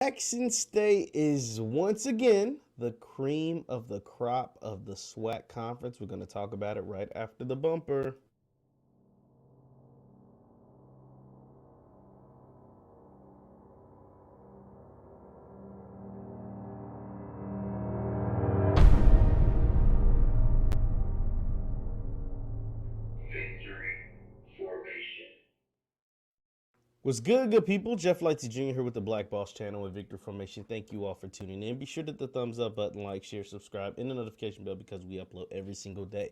Jackson State is once again the cream of the crop of the SWAC conference. We're going to talk about it right after the bumper. What's good people? Jeff Lightsy Jr. here with the Black Boss channel with Victor Formation. Thank you all for tuning in. Be sure to hit the thumbs up button, like, share, subscribe, and the notification bell because we upload every single day.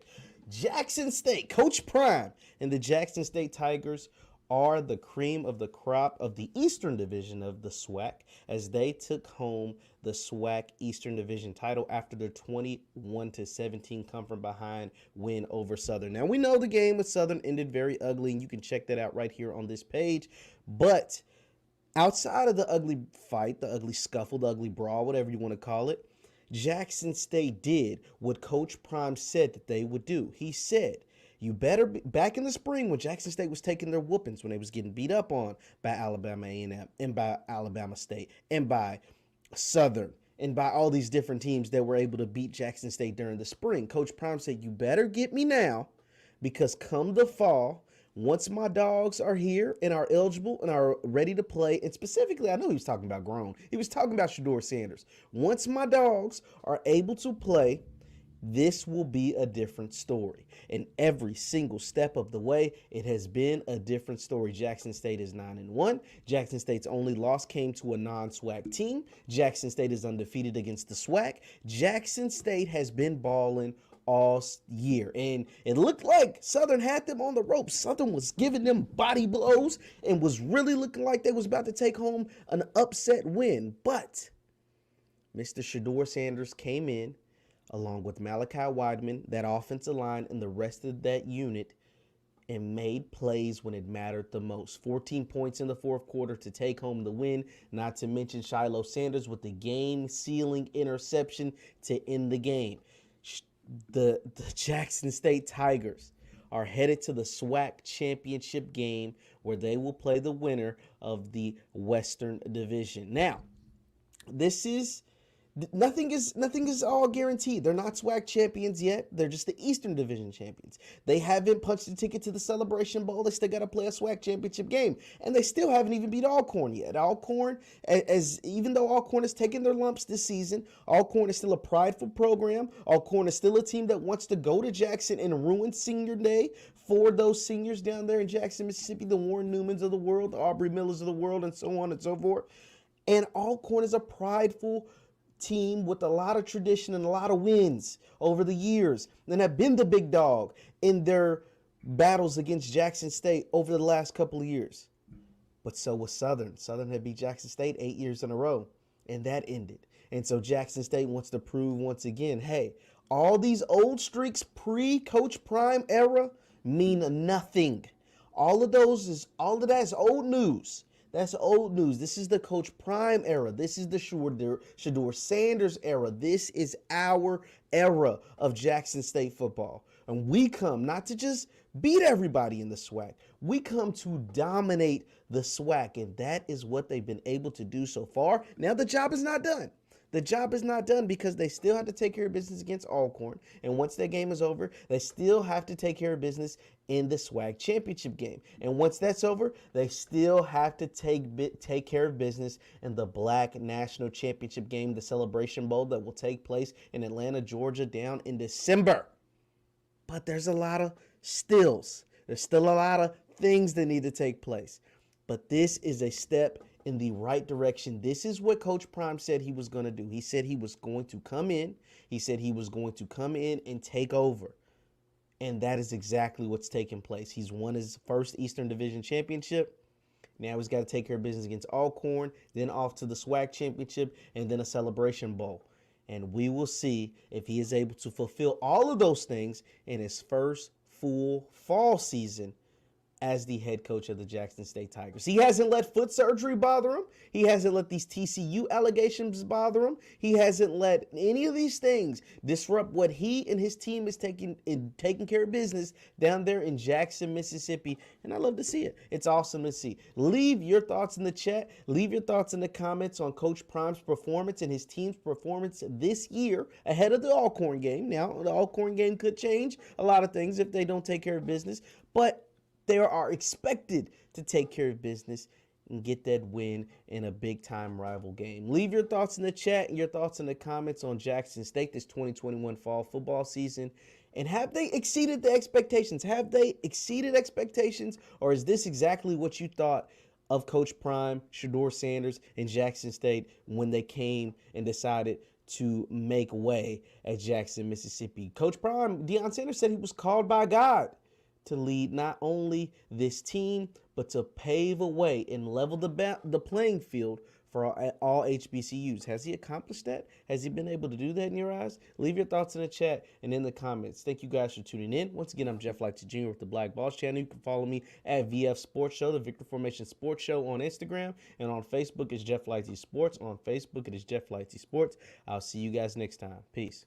Jackson State, Coach Prime, and the Jackson State Tigers are the cream of the crop of the Eastern Division of the SWAC as they took home the SWAC Eastern Division title after their 21-17 come from behind win over Southern. Now, we know the game with Southern ended very ugly, and you can check that out right here on this page. But outside of the ugly fight, the ugly scuffle, the ugly brawl, whatever you want to call it, Jackson State did what Coach Prime said that they would do. He said, you better be, back in the spring when Jackson State was taking their whoopings, when they was getting beat up on by Alabama A&M and by Alabama State and by Southern and by all these different teams that were able to beat Jackson State during the spring. Coach Prime said, you better get me now because come the fall, once my dogs are here and are eligible and are ready to play, and specifically, I know he was talking about grown. He was talking about Shedeur Sanders. Once my dogs are able to play, this will be a different story. And every single step of the way, it has been a different story. Jackson State is 9-1. Jackson State's only loss came to a non-SWAC team. Jackson State is undefeated against the SWAC. Jackson State has been balling all year, and it looked like Southern had them on the ropes. Southern was giving them body blows and was really looking like they was about to take home an upset win. But Mr. Shedeur Sanders came in along with Malachi Weidman, that offensive line, and the rest of that unit, and made plays when it mattered the most. 14 points in the fourth quarter to take home the win, not to mention Shiloh Sanders with the game-sealing interception to end the game. The Jackson State Tigers are headed to the SWAC Championship game where they will play the winner of the Western Division. Now, this is nothing is all guaranteed. They're not SWAC champions yet. They're just the Eastern Division champions. They haven't punched the ticket to the Celebration Bowl. They still got to play a SWAC championship game, and they still haven't even beat Alcorn yet. Alcorn, as even though Alcorn has taken their lumps this season, Alcorn is still a prideful program. Alcorn is still a team that wants to go to Jackson and ruin senior day for those seniors down there in Jackson, Mississippi, the Warren Newmans of the world, the Aubrey Millers of the world, and so on and so forth. And Alcorn is a prideful team with a lot of tradition and a lot of wins over the years and have been the big dog in their battles against Jackson State over the last couple of years. But so was Southern. Southern had beat Jackson State 8 years in a row, and that ended. And so Jackson State wants to prove once again, hey, all these old streaks pre-Coach Prime era mean nothing. All of that is old news. That's old news. This is the Coach Prime era. This is the Shedeur Sanders era. This is our era of Jackson State football. And we come not to just beat everybody in the SWAC. We come to dominate the SWAC, and that is what they've been able to do so far. Now the job is not done. The job is not done because they still have to take care of business against Alcorn. And once that game is over, they still have to take care of business in the SWAC championship game. And once that's over, they still have to take care of business in the Black National Championship game, the Celebration Bowl that will take place in Atlanta, Georgia, down in December. But there's a lot of stills. There's still a lot of things that need to take place. But this is a step in the right direction. This is what Coach Prime said he was going to do. He said he was going to come in. He said he was going to come in and take over. And that is exactly what's taking place. He's won his first Eastern Division championship. Now he's got to take care of business against Alcorn, then off to the SWAC championship, and then a Celebration Bowl. And we will see if he is able to fulfill all of those things in his first full fall season as the head coach of the Jackson State Tigers. He hasn't let foot surgery bother him. He hasn't let these TCU allegations bother him. He hasn't let any of these things disrupt what he and his team is taking care of business down there in Jackson, Mississippi. And I love to see it. It's awesome to see. Leave your thoughts in the chat. Leave your thoughts in the comments on Coach Prime's performance and his team's performance this year ahead of the Alcorn game. Now, the Alcorn game could change a lot of things if they don't take care of business, but they are expected to take care of business and get that win in a big-time rival game. Leave your thoughts in the chat and your thoughts in the comments on Jackson State this 2021 fall football season. And have they exceeded the expectations? Have they exceeded expectations? Or is this exactly what you thought of Coach Prime, Shedeur Sanders, and Jackson State when they came and decided to make way at Jackson, Mississippi? Coach Prime, Deion Sanders, said he was called by God to lead not only this team, but to pave a way and level the playing field for all HBCUs. Has he accomplished that? Has he been able to do that in your eyes? Leave your thoughts in the chat and in the comments. Thank you guys for tuning in. Once again, I'm Jeff Lightsy Jr. with the Black Boss Channel. You can follow me at VF Sports Show, the Victor Formation Sports Show on Instagram. And on Facebook, it's Jeff Lightsy Sports. On Facebook, it is Jeff Lightsy Sports. I'll see you guys next time. Peace.